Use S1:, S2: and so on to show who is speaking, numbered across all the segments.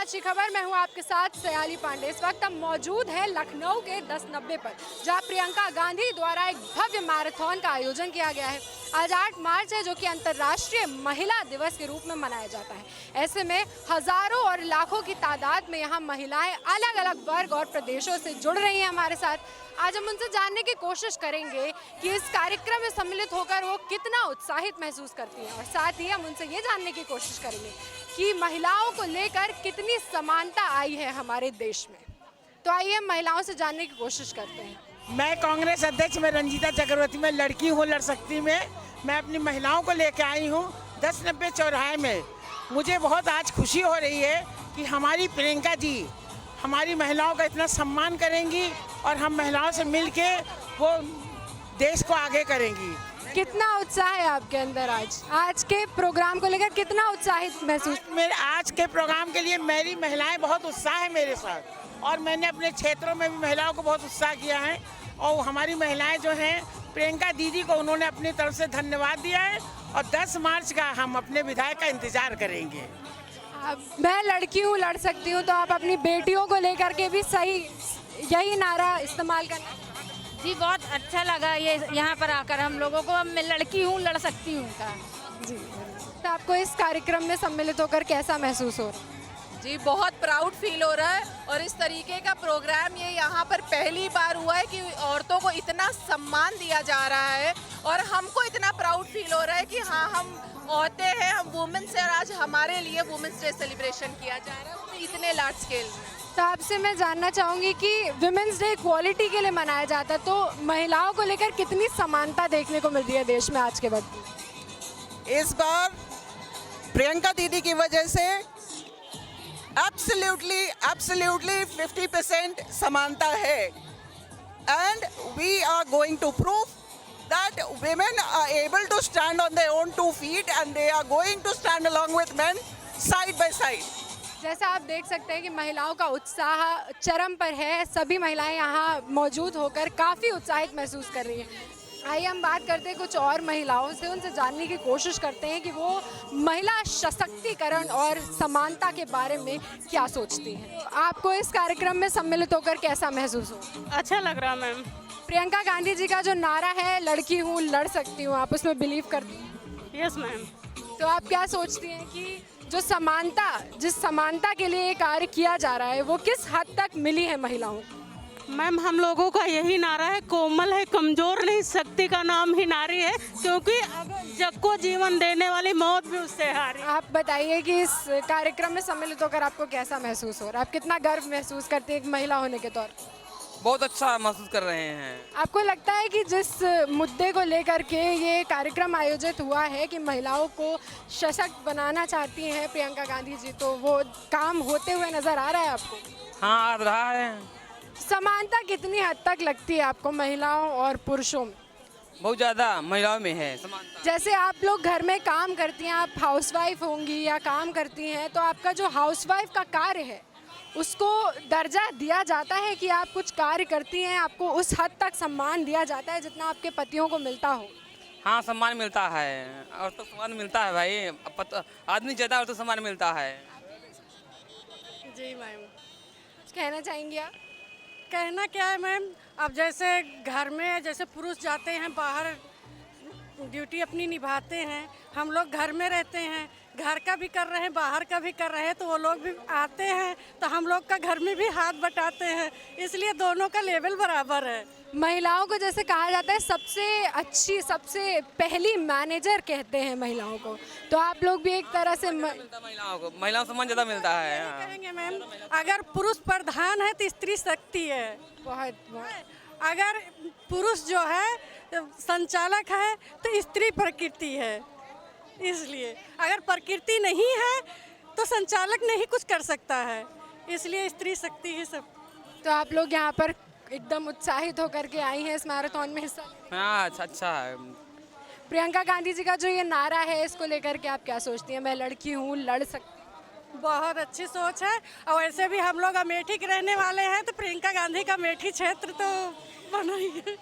S1: आज की खबर। मैं हूं आपके साथ सयाली पांडे। इस वक्त हम मौजूद हैं लखनऊ के 10/90 पर, जहां प्रियंका गांधी द्वारा एक भव्य मैराथन का आयोजन किया गया है। आज 8 मार्च है, जो कि अंतर्राष्ट्रीय महिला दिवस के रूप में मनाया जाता है। ऐसे में हजारों और लाखों की तादाद में यहाँ महिलाएं अलग अलग वर्ग और प्रदेशों से जुड़ रही हैं हमारे साथ। आज हम उनसे जानने की कोशिश करेंगे कि इस कार्यक्रम में सम्मिलित होकर वो कितना उत्साहित महसूस करती हैं, और साथ ही हम उनसे ये जानने की कोशिश करेंगे कि महिलाओं को लेकर कितनी समानता आई है हमारे देश में। तो आइए हम महिलाओं से जानने की कोशिश करते हैं।
S2: मैं कांग्रेस अध्यक्ष में रंजीता चक्रवर्ती में लड़की हूँ लड़ सकती में मैं अपनी महिलाओं को लेकर आई हूँ 10/90 चौराहे में। मुझे बहुत आज खुशी हो रही है कि हमारी प्रियंका जी हमारी महिलाओं का इतना सम्मान करेंगी और हम महिलाओं से मिलके वो देश को आगे करेंगी।
S1: कितना उत्साह है आपके अंदर आज के प्रोग्राम को लेकर? कितना उत्साहित महसूस?
S2: मेरे आज के प्रोग्राम के लिए मेरी महिलाएं बहुत उत्साह है मेरे साथ, और मैंने अपने क्षेत्रों में भी महिलाओं को बहुत उत्साह किया है। और हमारी महिलाएं जो हैं, प्रियंका दीदी को उन्होंने अपनी तरफ से धन्यवाद दिया है, और 10 मार्च का हम अपने विधायक का इंतजार करेंगे।
S1: मैं लड़की हूँ लड़ सकती हूँ, तो आप अपनी बेटियों को लेकर के भी सही यही नारा इस्तेमाल करना?
S3: जी, बहुत अच्छा लगा ये यहाँ पर आकर हम लोगों को। मैं लड़की हूँ लड़ सकती हूँ का।
S1: जी, तो आपको इस कार्यक्रम में सम्मिलित होकर कैसा महसूस हो रहा है?
S4: जी, बहुत प्राउड फील हो रहा है, और इस तरीके का प्रोग्राम ये यहाँ पर पहली बार हुआ है कि औरतों को इतना सम्मान दिया जा रहा है, और हमको इतना प्राउड फील हो रहा है कि हाँ, हम औरतें हैं, हम वुमेन्स हैं, और आज हमारे लिए वुमेन्स डे सेलिब्रेशन किया जा रहा है, वो भी इतने लार्ज स्केल में।
S1: तो आपसे मैं जानना चाहूँगी कि वुमेन्स डे इक्वालिटी के लिए मनाया जाता है, तो महिलाओं को लेकर कितनी समानता देखने को मिल रही है देश में आज के वक्त?
S5: इस बार प्रियंका दीदी की वजह से एब्सोल्युटली 50% समानता है, and we are going to prove that women are able to stand on their own 2 feet, and they are going to stand along with men side by side.
S1: जैसा आप देख सकते हैं कि महिलाओं का उत्साह चरम पर है। सभी महिलाएं यहाँ मौजूद होकर काफ़ी उत्साहित महसूस कर रही हैं। आइए हम बात करते हैं कुछ और महिलाओं से, उनसे जानने की कोशिश करते हैं कि वो महिला सशक्तिकरण और समानता के बारे में क्या सोचती हैं। आपको इस कार्यक्रम में सम्मिलित होकर कैसा महसूस हो?
S3: अच्छा लग रहा मैम।
S1: प्रियंका गांधी जी का जो नारा है, लड़की हूँ लड़ सकती हूँ, आप उसमें बिलीव करती हैं?
S3: Yes ma'am.
S1: तो आप क्या सोचती हैं कि जो समानता, जिस समानता के लिए ये कार्य किया जा रहा है, वो किस हद तक मिली है महिलाओं को?
S3: मैम, हम लोगों का यही नारा है, कोमल है कमजोर नहीं, शक्ति का नाम ही नारी है, क्योंकि अगर जग को जीवन देने वाली मौत भी उससे हारी।
S1: आप बताइए कि इस कार्यक्रम में सम्मिलित होकर आपको कैसा महसूस हो रहा है? आप कितना गर्व महसूस करते हैं एक महिला होने के तौर पर?
S6: बहुत अच्छा महसूस कर रहे हैं।
S1: आपको लगता है कि जिस मुद्दे को लेकर के ये कार्यक्रम आयोजित हुआ है कि महिलाओं को सशक्त बनाना चाहती हैं प्रियंका गांधी जी, तो वो काम होते हुए नजर आ रहा है आपको?
S6: हाँ, आ रहा है।
S1: समानता कितनी हद तक लगती है आपको महिलाओं और पुरुषों में?
S6: बहुत ज़्यादा महिलाओं में है समानता।
S1: जैसे आप लोग घर में काम करती हैं, आप हाउसवाइफ होंगी या काम करती हैं, तो आपका जो हाउसवाइफ का कार्य है उसको दर्जा दिया जाता है कि आप कुछ कार्य करती हैं, आपको उस हद तक सम्मान दिया जाता है जितना आपके पतियों को मिलता हो?
S6: हाँ, सम्मान मिलता है, और तो सम्मान मिलता है भाई। आदमी ज़्यादा और तो सम्मान मिलता है।
S7: जी मैम।
S1: कुछ कहना चाहेंगी आप?
S7: कहना क्या है मैम, अब जैसे घर में जैसे पुरुष जाते हैं बाहर ड्यूटी अपनी निभाते हैं, हम लोग घर में रहते हैं, घर का भी कर रहे हैं बाहर का भी कर रहे हैं, तो वो लोग भी आते हैं तो हम लोग का घर में भी हाथ बटाते हैं, इसलिए दोनों का लेवल बराबर है।
S1: महिलाओं को जैसे कहा जाता है सबसे अच्छी, सबसे पहली मैनेजर कहते हैं महिलाओं को, तो आप लोग भी एक तरह से
S6: महिलाओं को सम्मान ज़्यादा मिलता है। हाँ।
S7: कहेंगे मैम, अगर पुरुष प्रधान है तो स्त्री शक्ति है।
S1: बहुत
S7: अगर पुरुष जो है संचालक है तो स्त्री प्रकृति है, इसलिए अगर प्रकृति नहीं है तो संचालक नहीं कुछ कर सकता है, इसलिए स्त्री शक्ति ही सब।
S1: तो आप लोग यहाँ पर एकदम उत्साहित होकर के आई हैं इस मैराथन में हिस्सा?
S6: हाँ, अच्छा है।
S1: प्रियंका गांधी जी का जो ये नारा है, इसको लेकर के आप क्या सोचती हैं? मैं लड़की हूँ लड़ सकती।
S7: बहुत अच्छी सोच है, और वैसे भी हम लोग अमेठी के रहने वाले हैं, तो प्रियंका गांधी का अमेठी क्षेत्र तो बना ही है।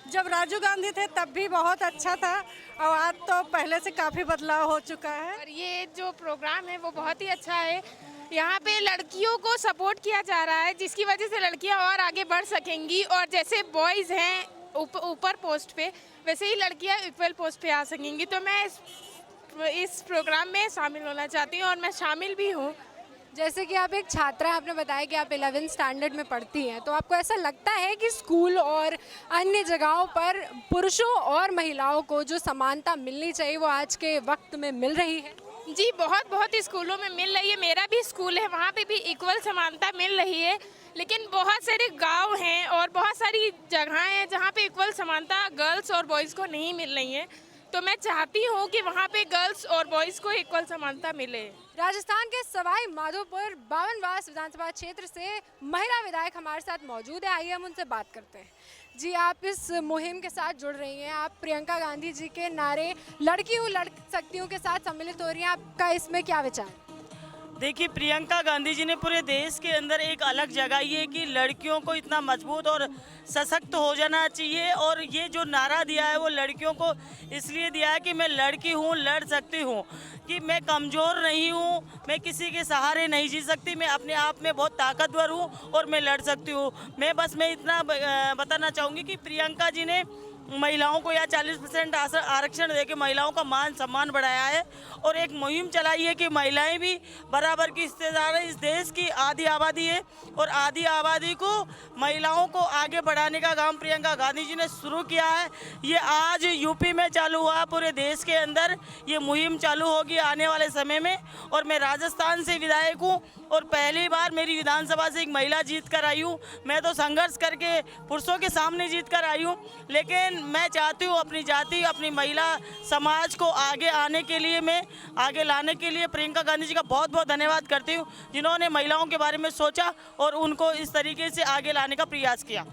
S7: जब राजीव गांधी थे तब भी बहुत अच्छा था, और आज तो पहले से काफ़ी बदलाव हो चुका है।
S8: और ये जो प्रोग्राम है वो बहुत ही अच्छा है। यहाँ पे लड़कियों को सपोर्ट किया जा रहा है, जिसकी वजह से लड़कियाँ और आगे बढ़ सकेंगी, और जैसे बॉयज़ हैं ऊपर पोस्ट पे, वैसे ही लड़कियाँ इक्वल पोस्ट पे आ सकेंगी। तो मैं इस प्रोग्राम में शामिल होना चाहती हूँ, और मैं शामिल भी हूँ।
S1: जैसे कि आप एक छात्रा हैं, आपने बताया कि आप 11th स्टैंडर्ड में पढ़ती हैं, तो आपको ऐसा लगता है कि स्कूल और अन्य जगहों पर पुरुषों और महिलाओं को जो समानता मिलनी चाहिए वो आज के वक्त में मिल रही है?
S8: जी, बहुत स्कूलों में मिल रही है। मेरा भी स्कूल है, वहाँ पे भी इक्वल समानता मिल रही है। लेकिन बहुत सारे गांव हैं और बहुत सारी जगहें हैं जहाँ पे इक्वल समानता गर्ल्स और बॉयज़ को नहीं मिल रही है। तो मैं चाहती हूँ कि वहाँ पे गर्ल्स और बॉयज़ को इक्वल समानता मिले।
S1: राजस्थान के सवाई माधोपुर 52 विधानसभा क्षेत्र से महिला विधायक हमारे साथ मौजूद है। आइए हम उनसे बात करते हैं। जी, आप इस मुहिम के साथ जुड़ रही हैं, आप प्रियंका गांधी जी के नारे लड़की हूँ लड़ सकती हूँ के साथ सम्मिलित हो रही हैं, आपका इसमें क्या विचार?
S9: देखिए, प्रियंका गांधी जी ने पूरे देश के अंदर एक अलग जगाई है कि लड़कियों को इतना मजबूत और सशक्त हो जाना चाहिए, और ये जो नारा दिया है वो लड़कियों को इसलिए दिया है कि मैं लड़की हूँ, लड़ सकती हूँ, कि मैं कमज़ोर नहीं हूँ, मैं किसी के सहारे नहीं जी सकती, मैं अपने आप में बहुत ताकतवर हूँ और मैं लड़ सकती हूँ। मैं इतना बताना चाहूँगी कि प्रियंका जी ने महिलाओं को या 40% आरक्षण देके महिलाओं का मान सम्मान बढ़ाया है, और एक मुहिम चलाई है कि महिलाएं भी बराबर की हिस्सेदार है। इस देश की आधी आबादी है, और आधी आबादी को महिलाओं को आगे बढ़ाने का काम प्रियंका गांधी जी ने शुरू किया है। ये आज यूपी में चालू हुआ, पूरे देश के अंदर ये मुहिम चालू होगी आने वाले समय में। और मैं राजस्थान से विधायक हूँ, और पहली बार मेरी विधानसभा से एक महिला जीत कर आई हूँ। मैं तो संघर्ष करके पुरुषों के सामने जीत कर आई हूँ, लेकिन मैं चाहती हूँ अपनी जाति, अपनी महिला समाज को आगे आने के लिए, मैं आगे लाने के लिए प्रियंका गांधी जी का बहुत बहुत धन्यवाद करती हूँ, जिन्होंने महिलाओं के बारे में सोचा और उनको इस तरीके से आगे लाने का प्रयास किया।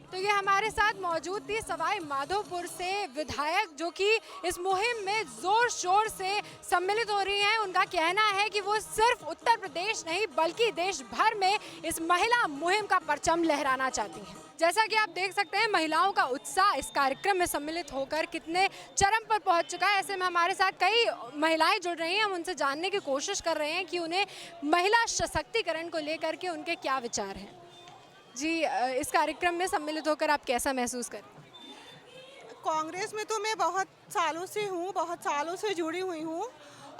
S1: तो ये हमारे साथ मौजूद थी सवाई माधोपुर से विधायक जो कि इस मुहिम में जोर शोर से सम्मिलित हो रही हैं। उनका कहना है कि वो सिर्फ उत्तर प्रदेश नहीं बल्कि देश भर में इस महिला मुहिम का परचम लहराना चाहती हैं। जैसा कि आप देख सकते हैं महिलाओं का उत्साह इस कार्यक्रम में सम्मिलित होकर कितने चरम पर पहुंच चुका है। ऐसे में हमारे साथ कई महिलाएं जुड़ रही हैं, हम उनसे जानने की कोशिश कर रहे हैं कि उन्हें महिला सशक्तिकरण को लेकर के उनके क्या विचार हैं। जी, इस कार्यक्रम में सम्मिलित होकर आप कैसा महसूस करें?
S5: कांग्रेस में तो मैं बहुत सालों से हूँ, बहुत सालों से जुड़ी हुई हूँ,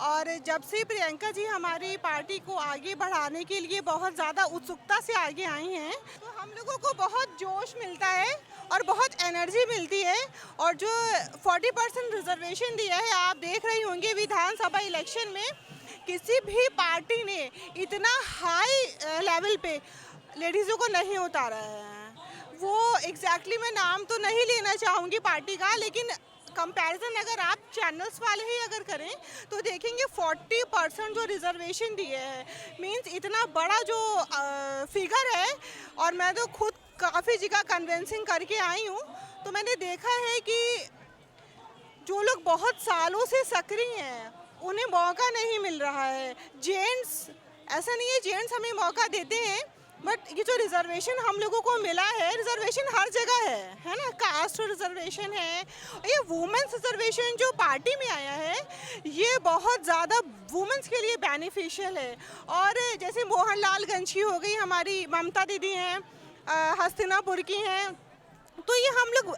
S5: और जब से प्रियंका जी हमारी पार्टी को आगे बढ़ाने के लिए बहुत ज़्यादा उत्सुकता से आगे आई हैं, तो हम लोगों को बहुत जोश मिलता है और बहुत एनर्जी मिलती है। और जो 40% रिजर्वेशन दिया है, आप देख रही होंगे विधानसभा इलेक्शन में किसी भी पार्टी ने इतना हाई लेवल पे लेडीज़ों को नहीं उतारा है। वो एग्जैक्टली मैं नाम तो नहीं लेना चाहूँगी पार्टी का, लेकिन कंपैरिजन अगर आप चैनल्स वाले ही अगर करें तो देखेंगे 40% जो रिजर्वेशन दिए हैं, मींस इतना बड़ा जो फिगर है। और मैं तो खुद काफ़ी जगह कन्वेंसिंग करके आई हूँ, तो मैंने देखा है कि जो लोग बहुत सालों से सक्रिय हैं उन्हें मौका नहीं मिल रहा है। जेंट्स, ऐसा नहीं है जेंट्स हमें मौका देते हैं, बट ये जो रिजर्वेशन हम लोगों को मिला है, रिजर्वेशन हर जगह है ना। कास्ट रिजर्वेशन है, ये वुमेन्स रिजर्वेशन जो पार्टी में आया है ये बहुत ज़्यादा वुमेन्स के लिए बेनिफिशियल है। और जैसे मोहन लाल गंजी हो गई, हमारी ममता दीदी हैं, हस्तिनापुर की हैं, तो ये हम लोग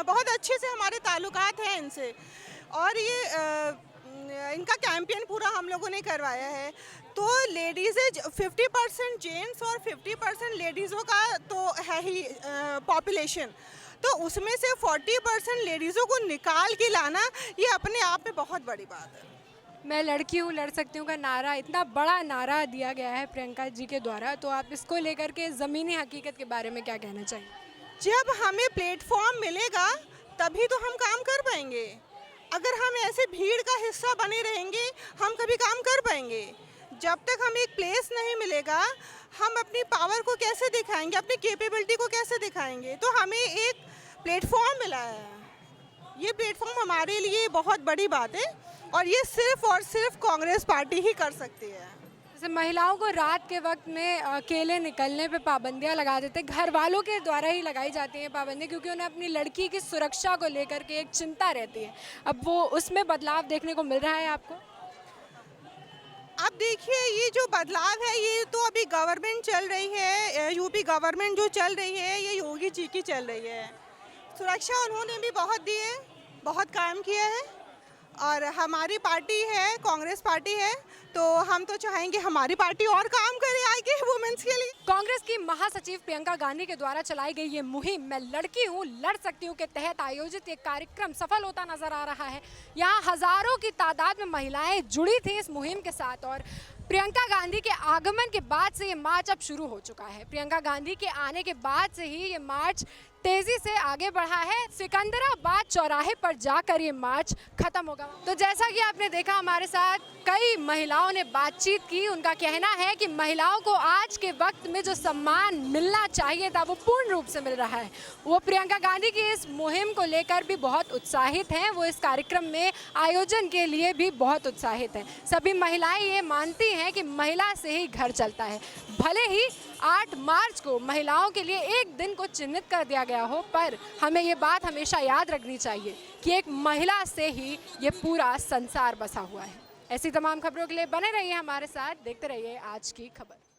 S5: बहुत अच्छे से हमारे ताल्लुकात हैं इनसे, और ये इनका कैंपेन पूरा हम लोगों ने करवाया है। तो लेडीज़ 50% जेंट्स और 50% लेडीज़ों का तो है ही पॉपुलेशन, तो उसमें से 40% लेडीज़ों को निकाल के लाना ये अपने आप में बहुत बड़ी बात है।
S1: मैं लड़की हूँ लड़ सकती हूँ का नारा, इतना बड़ा नारा दिया गया है प्रियंका जी के द्वारा, तो आप इसको लेकर के ज़मीनी हकीकत के बारे में क्या कहना चाहिए?
S5: जब हमें प्लेटफॉर्म मिलेगा तभी तो हम काम कर पाएंगे। अगर हम ऐसे भीड़ का हिस्सा बने रहेंगे हम कभी काम कर पाएंगे? जब तक हमें एक प्लेस नहीं मिलेगा हम अपनी पावर को कैसे दिखाएंगे, अपनी कैपेबिलिटी को कैसे दिखाएंगे? तो हमें एक प्लेटफॉर्म मिला है, ये प्लेटफॉर्म हमारे लिए बहुत बड़ी बात है, और ये सिर्फ और सिर्फ कांग्रेस पार्टी ही कर सकती है।
S1: जैसे महिलाओं को रात के वक्त में अकेले निकलने पे पाबंदियां लगा देते हैं, घर वालों के द्वारा ही लगाई जाती हैं पाबंदियां, क्योंकि उन्हें अपनी लड़की की सुरक्षा को लेकर के एक चिंता रहती है। अब वो उसमें बदलाव देखने को मिल रहा है आपको?
S10: अब देखिए, ये जो बदलाव है ये तो अभी गवर्नमेंट चल रही है, यूपी गवर्नमेंट जो चल रही है ये योगी जी की चल रही है। सुरक्षा उन्होंने भी बहुत दी है, बहुत काम किया है, और हमारी पार्टी है, कांग्रेस पार्टी है, तो हम तो चाहेंगे हमारी पार्टी और काम करे आगे वुमेन्स के लिए।
S1: कांग्रेस की महासचिव प्रियंका गांधी के द्वारा चलाई गई ये मुहिम मैं लड़की हूँ लड़ सकती हूँ के तहत आयोजित ये कार्यक्रम सफल होता नजर आ रहा है। यहाँ हजारों की तादाद में महिलाएं जुड़ी थी इस मुहिम के साथ, और प्रियंका गांधी के आगमन के बाद से ये मार्च अब शुरू हो चुका है। प्रियंका गांधी के आने के बाद से ही ये मार्च तेजी से आगे बढ़ा है। सिकंदराबाद चौराहे पर जाकर ये मार्च खत्म होगा। तो जैसा कि आपने देखा, हमारे साथ कई महिलाओं ने बातचीत की। उनका कहना है कि महिलाओं को आज के वक्त में जो सम्मान मिलना चाहिए था वो पूर्ण रूप से मिल रहा है। वो प्रियंका गांधी की इस मुहिम को लेकर भी बहुत उत्साहित हैं। वो इस कार्यक्रम में आयोजन के लिए भी बहुत उत्साहित हैं। सभी महिलाएं ये मानती हैं कि महिला से ही घर चलता है। भले ही 8 मार्च को महिलाओं के लिए एक दिन को चिन्हित कर दिया गया हो, पर हमें ये बात हमेशा याद रखनी चाहिए कि एक महिला से ही ये पूरा संसार बसा हुआ है। ऐसी तमाम खबरों के लिए बने रहिए हमारे साथ, देखते रहिए आज की खबर।